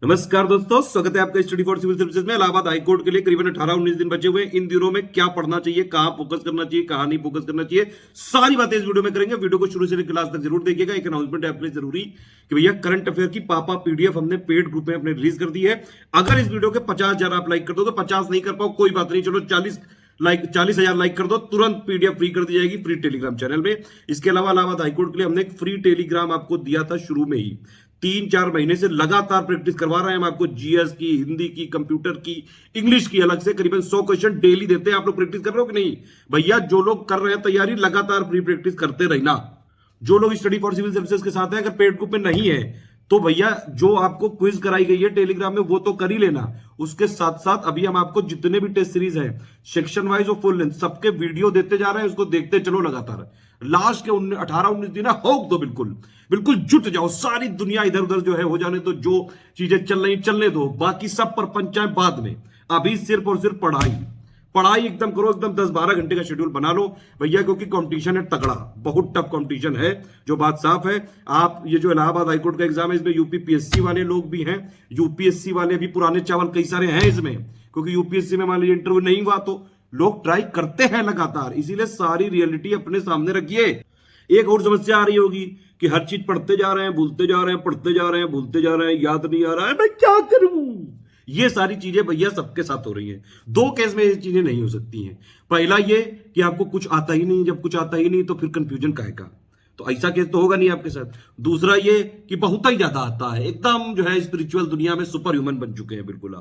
नमस्कार दोस्तों, स्वागत है आपका स्टडी फॉर सिविल सर्विसेज में। इलाहाबाद हाईकोर्ट के लिए करीबन 18-19 दिन बचे हुए हैं। इन दिनों में क्या पढ़ना चाहिए, कहां फोकस करना चाहिए, कहां नहीं फोकस करना चाहिए, सारी बातें इस वीडियो में करेंगे। वीडियो को शुरू से लेकर लास्ट तक जरूर देखिएगा। एक अनाउंसमेंट है आपके लिए जरूरी कि भैया करंट अफेयर की पापा पीडीएफ हमने पेड ग्रुप में अपने रिलीज कर दी है। अगर इस वीडियो के 50,000 आप लाइक कर दो तो 50 नहीं कर पाओ कोई बात नहीं, चलो 40,000 लाइक कर दो, तुरंत पीडीएफ फ्री कर दी जाएगी फ्री टेलीग्राम चैनल में। इसके अलावा इलाहाबाद हाईकोर्ट के लिए हमने एक फ्री टेलीग्राम आपको दिया था शुरू में ही। 3-4 महीने से लगातार प्रैक्टिस करवा रहे हैं हम आपको। जीएस की, हिंदी की, कंप्यूटर की, इंग्लिश की अलग से करीबन 100 क्वेश्चन डेली देते हैं। आप लोग प्रैक्टिस कर रहे हो कि नहीं भैया? जो लोग कर रहे हैं तैयारी, लगातार प्री प्रैक्टिस करते रहना। जो लोग स्टडी फॉर सिविल सर्विसेज के साथ हैं, अगर पेड ग्रुप में नहीं है तो भैया जो आपको क्विज कराई गई है टेलीग्राम में वो तो कर ही लेना। उसके साथ साथ अभी हम आपको जितने भी टेस्ट सीरीज है सेक्शन वाइज और फुल लेंथ सबके वीडियो देते जा रहे हैं। उसको देखते चलो लगातार। लास्ट के 18-19 दिन होक दो, बिल्कुल बिल्कुल जुट जाओ। सारी दुनिया इधर उधर जो है हो जाने तो, जो चीजें चल रही चलने दो, बाकी सब पर पंचायत बाद में। अभी सिर्फ और सिर्फ पढ़ाई पढ़ाई एकदम करो, एकदम 10-12 घंटे का शेड्यूल बना लो भैया, क्योंकि कंपटीशन है तगड़ा, बहुत टफ कंपटीशन है। जो बात साफ है, आप ये जो इलाहाबाद हाईकोर्ट का एग्जाम है इसमें यूपीपीएससी वाले लोग भी हैं, यूपीएससी वाले भी पुराने चावल कई सारे हैं इसमें, क्योंकि यूपीएससी में मान लीजिए इंटरव्यू नहीं हुआ तो लोग ट्राई करते हैं लगातार। इसीलिए सारी रियलिटी अपने सामने रखिए। एक और समस्या आ रही होगी कि हर चीज पढ़ते जा रहे हैं, भूलते जा रहे हैं, पढ़ते जा रहे हैं, भूलते जा रहे हैं, याद नहीं आ रहा है, मैं क्या करूं? ये सारी चीजें भैया सबके साथ हो रही हैं। दो केस में ये चीजें नहीं हो सकती हैं। पहला ये कि आपको कुछ आता ही नहीं, जब कुछ आता ही नहीं तो फिर कंफ्यूजन काहे का, तो ऐसा केस तो होगा नहीं आपके साथ। दूसरा ये कि बहुत ही ज्यादा आता है, एकदम जो है स्पिरिचुअल दुनिया में सुपर ह्यूमन बन चुके हैं बिल्कुल।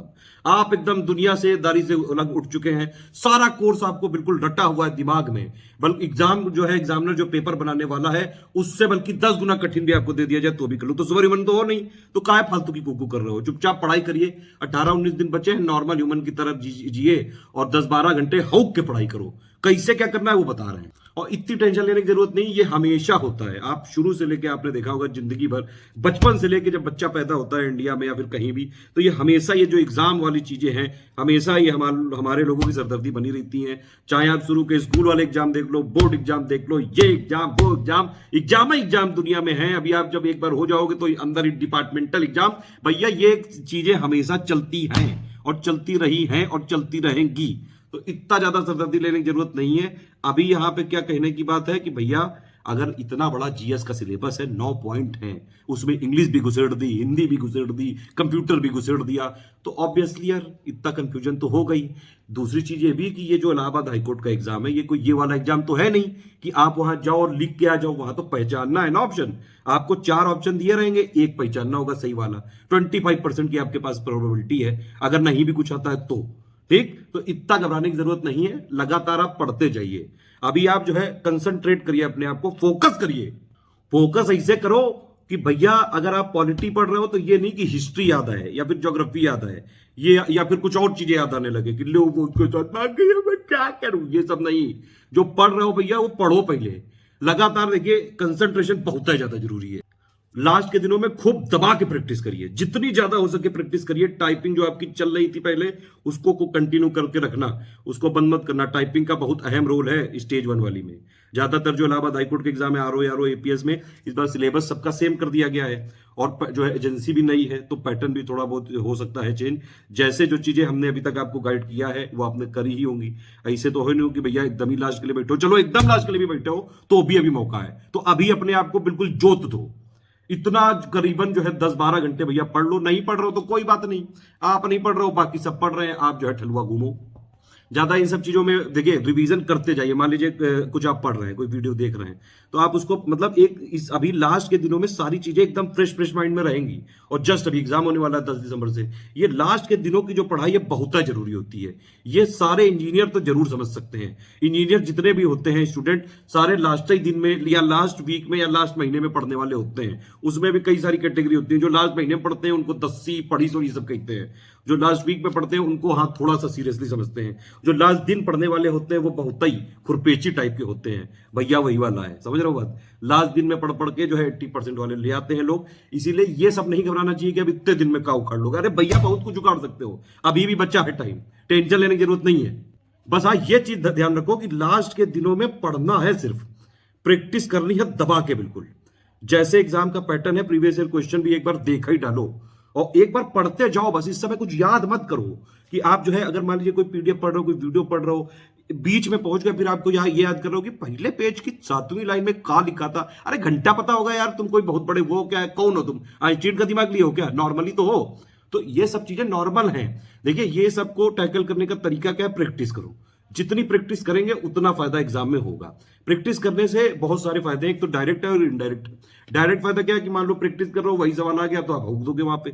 आप एकदम दुनिया से दारी से अलग उठ चुके हैं। सारा कोर्स आपको बिल्कुल रटा हुआ है दिमाग में। बल्कि एग्जाम जो है, एग्जामिनर जो पेपर बनाने वाला है उससे बल्कि 10 गुना कठिन भी आपको दे दिया जाए तो भी कर लो, तो सुपर ह्यूमन तो हो नहीं। तो काहे फालतू की कुकू कर रहे हो? चुपचाप पढ़ाई करिए। 18-19 दिन बचे हैं, नॉर्मल ह्यूमन की तरफ जिए और 10-12 घंटे हौक के पढ़ाई करो। कैसे क्या करना है वो बता रहे हैं, और इतनी टेंशन लेने की जरूरत नहीं। ये हमेशा होता है। आप शुरू से लेके आपने देखा होगा जिंदगी भर, बचपन से लेके जब बच्चा पैदा होता है इंडिया में या फिर कहीं भी, तो ये हमेशा ये जो एग्जाम वाली चीजें हैं हमेशा ये हमारे लोगों की सरदर्दी बनी रहती है। चाहे आप शुरू के स्कूल वाले एग्जाम देख लो, बोर्ड एग्जाम देख लो, ये एग्जाम वो एग्जाम, एग्जाम दुनिया में है। अभी आप जब एक बार हो जाओगे तो अंदर डिपार्टमेंटल एग्जाम, भैया ये चीजें हमेशा चलती हैं और चलती रही हैं और चलती रहेंगी। तो इतना ज्यादा सरदर्दी लेने की जरूरत नहीं है। अभी यहां पे क्या कहने की बात है कि भैया अगर इतना बड़ा जीएस का सिलेबस है, 9 पॉइंट है, उसमें इंग्लिश भी घुसेड़ दी, हिंदी भी घुसेड़ दी, कंप्यूटर भी घुसेड़ दिया, तो ऑब्वियसली यार इतना कंफ्यूजन तो हो गई। दूसरी चीज ये भी कि ये जो इलाहाबाद हाईकोर्ट का एग्जाम है, ये कोई ये वाला एग्जाम तो है नहीं कि आप वहां जाओ और लिख के आ जाओ। वहां तो पहचानना है ना ऑप्शन। आपको 4 ऑप्शन दिए रहेंगे, एक पहचानना होगा सही वाला। 25% की आपके पास प्रोबेबिलिटी है अगर नहीं भी कुछ आता है तो। ठीक, तो इतना घबराने की जरूरत नहीं है। लगातार आप पढ़ते जाइए। अभी आप जो है कंसंट्रेट करिए, अपने आप को फोकस करिए। फोकस ऐसे करो कि भैया अगर आप पॉलिटी पढ़ रहे हो तो ये नहीं कि हिस्ट्री याद है या फिर ज्योग्राफी याद है, ये या फिर कुछ और चीजें याद आने लगे कि लोग उसके साथ भाग गए, मैं क्या करूं। ये सब नहीं। जो पढ़ रहे हो भैया वो पढ़ो पहले। लगातार देखिए, कंसंट्रेशन बहुत ज्यादा जरूरी है। लास्ट के दिनों में खूब दबा के प्रैक्टिस करिए, जितनी ज्यादा हो सके प्रैक्टिस करिए। टाइपिंग जो आपकी चल रही थी पहले उसको कंटिन्यू करके रखना, उसको बंद मत करना। टाइपिंग का बहुत अहम रोल है स्टेज 1 वाली में। ज्यादातर जो इलाहाबाद हाईकोर्ट के एग्जाम है, आरओ एपीएस में, इस बार सिलेबस सबका सेम कर दिया गया है और जो है एजेंसी भी नई है तो पैटर्न भी थोड़ा बहुत हो सकता है चेंज। जैसे जो चीजें हमने अभी तक आपको गाइड किया है वो आपने करी ही होंगी। ऐसे तो हो नहीं हो कि भैया एकदम ही लास्ट के लिए बैठो। चलो एकदम लास्ट के लिए भी बैठे हो तो अभी मौका है, तो अभी अपने आप को बिल्कुल जोत दो। इतना करीबन जो है 10-12 घंटे भैया पढ़ लो। नहीं पढ़ रहे हो तो कोई बात नहीं, आप नहीं पढ़ रहे हो, बाकी सब पढ़ रहे हैं, आप जो है ठलुआ घूमो। ज्यादा इन सब चीजों में देखिए रिवीजन करते जाइए। मान लीजिए कुछ आप पढ़ रहे हैं, कोई वीडियो देख रहे हैं, तो आप उसको मतलब एक इस अभी लास्ट के दिनों में सारी चीजें एकदम फ्रेश माइंड में रहेंगी। और जस्ट अभी एग्जाम होने वाला है 10 दिसंबर से। ये लास्ट के दिनों की जो पढ़ाई है बहुत जरूरी होती है। ये सारे इंजीनियर तो जरूर समझ सकते हैं। इंजीनियर जितने भी होते हैं स्टूडेंट, सारे लास्ट ही दिन में या लास्ट वीक में या लास्ट महीने में पढ़ने वाले होते हैं। उसमें भी कई सारी कैटेगरी होती है। जो लास्ट महीने में पढ़ते हैं उनको 10सी पढ़ी सो ये सब कहते हैं। जो लास्ट वीक में पढ़ते हैं उनको हाँ थोड़ा सा सीरियसली समझते हैं। जो लास्ट दिन पढ़ने वाले होते हैं वो बहुत ही खुरपेची टाइप के होते हैं। भैया वही वाला है, समझ रहे हो बात? लास्ट दिन में पढ़ पढ़ के जो है 80% वाले ले आते हैं लोग। इसीलिए ये सब नहीं घबराना चाहिए कि अब इतने दिन में का उखाड़ लोगे। अरे भैया बहुत कुछ उखाड़ सकते हो, अभी भी बच्चा है, टाइम, टेंशन लेने की जरूरत नहीं है। बस हाँ ये चीज ध्यान रखो कि लास्ट के दिनों में पढ़ना है, सिर्फ प्रैक्टिस करनी है दबा के बिल्कुल। जैसे एग्जाम का पैटर्न है, प्रीवियस ईयर क्वेश्चन भी एक बार देखा ही डालो और एक बार पढ़ते जाओ बस, इस समय कुछ याद मत करो कि आप जो है अगर मान लीजिए कोई पीडीएफ पढ़ रहे हो, कोई वीडियो पढ़ रहे हो, बीच में पहुंच गए, फिर आपको यहाँ ये याद कर रहे हो कि पहले पेज की 7वीं लाइन में क्या लिखा था। अरे घंटा पता होगा यार, तुम कोई बहुत बड़े वो क्या है, कौन हो तुम, आइंस्टीन का दिमाग लिए हो क्या, नॉर्मली तो हो। तो ये सब चीजें नॉर्मल हैं। देखिए ये सबको टैकल करने का तरीका क्या है, प्रैक्टिस करो। जितनी प्रैक्टिस करेंगे उतना फायदा एग्जाम में होगा। प्रैक्टिस करने से बहुत सारे फायदे हैं, एक तो डायरेक्ट है और इनडायरेक्ट। डायरेक्ट फायदा क्या है कि मान लो प्रैक्टिस कर रहे हो, वही सवाल आ गया तो आप हुक दोगे वहां पे,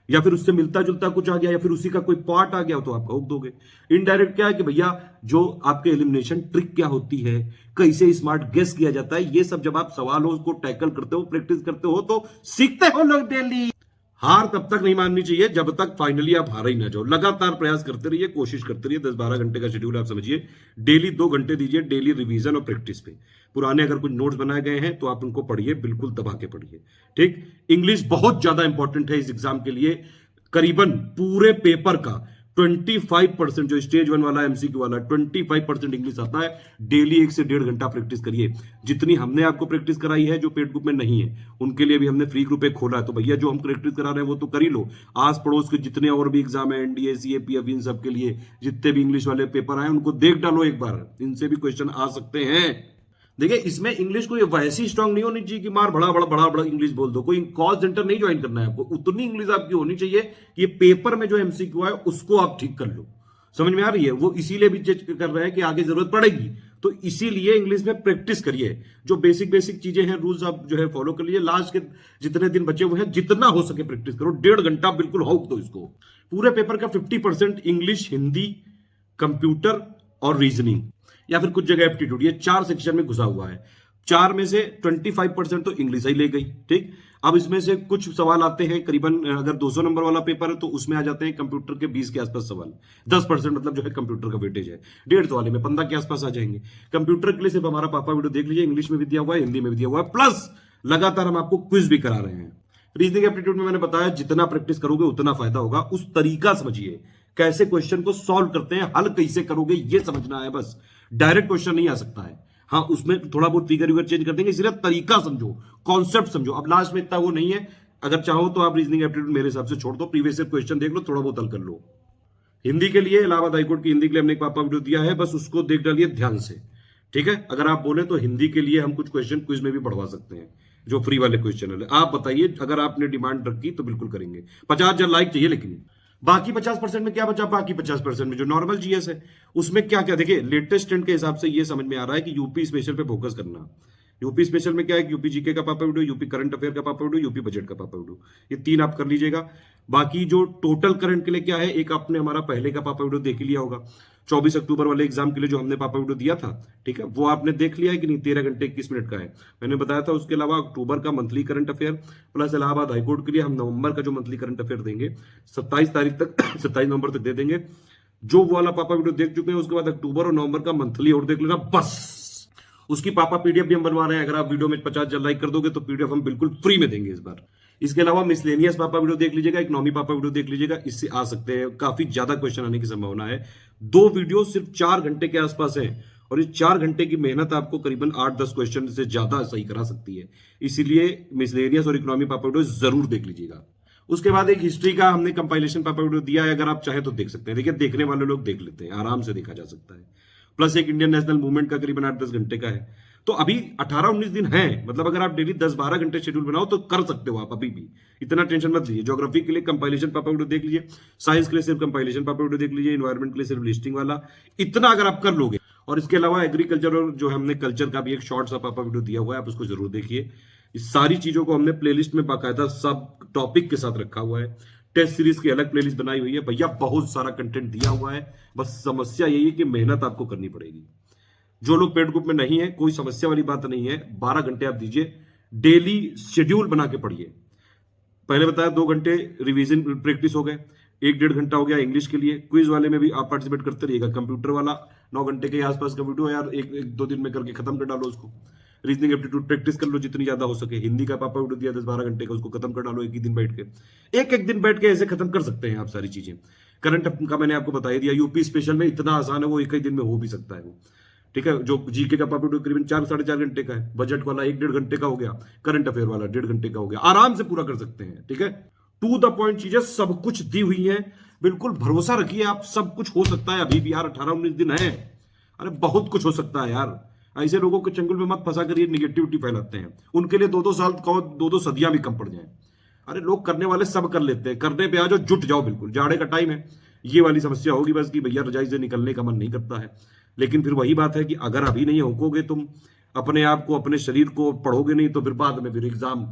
या फिर उससे मिलता जुलता कुछ आ गया, या फिर उसी का कोई पार्ट आ गया तो आप हुक दोगे। इनडायरेक्ट क्या है कि भैया जो आपके एलिमिनेशन ट्रिक क्या होती है, कैसे स्मार्ट गेस किया जाता है, ये सब जब आप सवालों को टैकल करते हो, प्रैक्टिस करते हो, तो सीखते हो लोग डेली। हार तब तक नहीं माननी चाहिए जब तक फाइनली आप हारा ही ना जाओ। लगातार प्रयास करते रहिए, कोशिश करते रहिए। 10-12 घंटे का शेड्यूल आप समझिए, डेली 2 घंटे दीजिए, डेली रिवीजन और प्रैक्टिस पे। पुराने अगर कुछ नोट्स बनाए गए हैं तो आप उनको पढ़िए, बिल्कुल दबा के पढ़िए। ठीक, इंग्लिश बहुत ज्यादा इंपॉर्टेंट है इस एग्जाम के लिए। करीबन पूरे पेपर का 25% जो स्टेज 1 वाला एमसीक्यू वाला 25% इंग्लिश आता है। डेली 1 से 1.5 घंटा प्रैक्टिस करिए। जितनी हमने आपको प्रैक्टिस कराई है, जो पेड ग्रुप में नहीं है उनके लिए भी हमने फ्री ग्रुप एक खोला है। तो भैया जो हम प्रैक्टिस करा रहे हैं वो तो कर ही लो। आस पड़ोस के जितने और भी एग्जाम है, एनडीए, सीएपीएफ, इन सब के लिए जितने भी इंग्लिश वाले पेपर आए उनको देख डालो एक बार, इनसे भी क्वेश्चन आ सकते हैं। देखिए इसमें इंग्लिश को वैसी स्ट्रांग नहीं होनी चाहिए कि मार बड़ा बड़ा बड़ा बड़ा इंग्लिश बोल दो। कोई कॉल सेंटर नहीं ज्वाइन करना है आपको, उतनी इंग्लिश आपकी होनी चाहिए कि ये पेपर में जो एमसीक्यू है उसको आप ठीक कर लो। समझ में आ रही है? वो इसीलिए भी चेक कर रहे हैं कि आगे जरूरत पड़ेगी, तो इसीलिए इंग्लिश में प्रैक्टिस करिए। जो बेसिक बेसिक चीजें हैं, रूल्स आप जो है फॉलो कर लीजिए। लास्ट के जितने दिन बचे हुए हैं जितना हो सके प्रैक्टिस करो। 1.5 घंटा बिल्कुल हॉक दो इसको। पूरे पेपर का 50% इंग्लिश, हिंदी, कंप्यूटर और रीजनिंग, या फिर कुछ जगह एप्टीट्यूड, ये 4 सेक्शन में घुसा हुआ है। 4 में से 25% तो इंग्लिश ही ले गई। ठीक, अब इसमें से कुछ सवाल आते हैं करीबन, अगर 200 नंबर वाला पेपर है तो उसमें आ जाते हैं कंप्यूटर के 20 के आसपास सवाल। 10% मतलब जो है कंप्यूटर का वेटेज है। 150 वाले में 15 के आसपास आ जाएंगे। कंप्यूटर के लिए सिर्फ हमारा पापा वीडियो देख लीजिए, इंग्लिश में भी दिया हुआ है, हिंदी में भी दिया हुआ है, प्लस लगातार हम आपको क्विज भी करा रहे हैं। रीजनिंग एप्टीट्यूड में मैंने बताया जितना प्रैक्टिस करोगे उतना फायदा होगा। उस तरीका समझिए, कैसे क्वेश्चन को सॉल्व करते हैं, हल कैसे करोगे ये समझना है बस। डायरेक्ट क्वेश्चन नहीं आ सकता है। हाँ, उसमें थोड़ा बहुत फिगर विगर चेंज कर देंगे, इसलिए तरीका समझो, कॉन्सेप्ट समझो। अब लास्ट में इतना वो नहीं है, अगर चाहो तो आप रीजनिंग एप्टीट्यूड मेरे हिसाब से छोड़ दो, प्रीवियस ईयर क्वेश्चन देख लो, थोड़ा बहुत हल कर लो। हिंदी के लिए इलाहाबाद हाईकोर्ट की हिंदी के लिए हमने एक पापा वीडियो दिया है, बस उसको देख डालिए ध्यान से। ठीक है, अगर आप बोले तो हिंदी के लिए हम कुछ क्वेश्चन क्विज में भी बढ़वा सकते हैं, जो फ्री वाले क्वेश्चन है। आप बताइए, अगर आपने डिमांड रखी तो बिल्कुल करेंगे। 50,000 लाइक चाहिए। लेकिन बाकी 50% में क्या बचा? बाकी 50% में जो नॉर्मल जीएस है उसमें क्या क्या, देखिए लेटेस्ट ट्रेंड के हिसाब से ये समझ में आ रहा है कि यूपी स्पेशल पे फोकस करना। यूपी स्पेशल में क्या है? यूपी जीके का पापा वीडियो, यूपी करंट अफेयर का पापा वीडियो, यूपी बजट का पापा वीडियो, ये 3 आप कर लीजिएगा। बाकी जो टोटल करंट के लिए क्या है, एक आपने हमारा पहले का पापा वीडियो देख लिया होगा, 24 अक्टूबर वाले एग्जाम के लिए जो हमने पापा वीडियो दिया था। ठीक है, वो आपने देख लिया है कि नहीं? 13 घंटे 21 मिनट का है, मैंने बताया था। उसके अलावा अक्टूबर का monthly current affair plus Allahabad high court के लिए हम नवंबर का जो मंथली करंट अफेयर देंगे 27 तारीख तक 27 नवंबर तक दे देंगे। जो वाला पापा वीडियो देख चुके हैं उसके बाद अक्टूबर और नवंबर का मंथली और देख लेना बस। उसकी पापा पीडीएफ भी हम बनवा रहे हैं, अगर आप वीडियो में 50 लाइक कर दोगे तो पीडीएफ हम बिल्कुल फ्री में देंगे इस बार। इसके अलावा मिसलेनियस पापा वीडियो देख लीजिएगा, इकोनॉमी पापा वीडियो देख लीजिएगा, इससे आ सकते हैं, काफी ज्यादा क्वेश्चन आने की संभावना है। 2 वीडियो सिर्फ 4 घंटे के आसपास है, और इस 4 घंटे की मेहनत आपको करीबन 8-10 क्वेश्चन से ज्यादा सही करा सकती है। इसीलिए मिसलेनियस और इकोनॉमी पापा वीडियो जरूर देख लीजिएगा। उसके बाद एक हिस्ट्री का हमने कंपाइलेशन पापा वीडियो दिया है, अगर आप चाहे तो देख सकते हैं। देखिए देखने वाले लोग देख लेते हैं, आराम से देखा जा सकता है। प्लस एक इंडियन नेशनल मूवमेंट का करीबन 8-10 घंटे का है। तो अभी 18-19 दिन है, मतलब अगर आप डेली 10-12 घंटे शेड्यूल बनाओ तो कर सकते हो आप अभी भी, इतना टेंशन मत लीजिए। ज्योग्राफी के लिए कंपाइलेशन पापा वीडियो देख लीजिए, साइंस के लिए सिर्फ कंपाइलेशन पापा वीडियो देख लीजिए, एनवायरमेंट के लिए सिर्फ लिस्टिंग वाला, इतना अगर आप कर लोगे। और इसके अलावा एग्रीकल्चर और जो हमने कल्चर का भी एक शॉर्ट सा पापा वीडियो दिया हुआ है, आप उसको जरूर देखिए। इस सारी चीजों को हमने प्लेलिस्ट में बाकायदा सब टॉपिक के साथ रखा हुआ है। टेस्ट सीरीज की अलग प्लेलिस्ट बनाई हुई है भैया, बहुत सारा कंटेंट दिया हुआ है। बस समस्या यही है कि मेहनत आपको करनी पड़ेगी। जो लोग पेड ग्रुप में नहीं है, कोई समस्या वाली बात नहीं है, 12 घंटे आप दीजिए, डेली शेड्यूल बना के पढ़िए। पहले बताया 2 घंटे रिवीजन प्रैक्टिस हो गए, 1-1.5 घंटा हो गया इंग्लिश के लिए। क्विज वाले में भी आप पार्टिसिपेट करते रहिएगा। कंप्यूटर वाला 9 घंटे के आसपास का वीडियो यार, 1-2 दिन में करके खत्म कर डालो उसको। रीजनिंग एप्टीट्यूड प्रैक्टिस कर लो जितनी ज्यादा हो सके। हिंदी का पापा वीडियो दिया 10-12 घंटे का, उसको खत्म कर डालो एक ही दिन बैठ के। एक दिन बैठ के ऐसे खत्म कर सकते हैं आप सारी चीजें। करंट का मैंने आपको बता दिया, यूपी स्पेशल में इतना आसान है, वो एक ही दिन में हो भी सकता है वो। ठीक है, जो जीके का पापा वीडियो करीबन 4-4.5 घंटे का है, बजट वाला 1-1.5 घंटे का हो गया, करंट अफेयर वाला 1.5 घंटे का हो गया, आराम से पूरा कर सकते हैं। ठीक है, टू द पॉइंट चीजें सब कुछ दी हुई हैं। बिल्कुल भरोसा रखिए आप, सब कुछ हो सकता है अभी भी यार, 18-19 दिन है। अरे बहुत कुछ हो सकता है यार। ऐसे लोगों के चंगुल में मत फंसा कर ये निगेटिविटी फैलाते हैं, उनके लिए 2-2 साल कहो, 2-2 सदियां भी कम पड़ जाए। अरे लोग करने वाले सब कर लेते हैं, करने पे आ जाओ, जुट जाओ। बिल्कुल जाड़े का टाइम है, ये वाली समस्या होगी बस कि भैया रजाई से निकलने का मन नहीं करता है। लेकिन फिर वही बात है कि अगर अभी नहीं होकोगे तुम अपने आप को, अपने शरीर को, पढ़ोगे नहीं, तो फिर बाद में फिर एग्जाम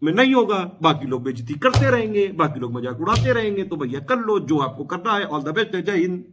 में नहीं होगा, बाकी लोग बेइज्जती करते रहेंगे, बाकी लोग मजाक उड़ाते रहेंगे। तो भैया कर लो जो आपको करना है। ऑल द बेस्ट, जय हिंद।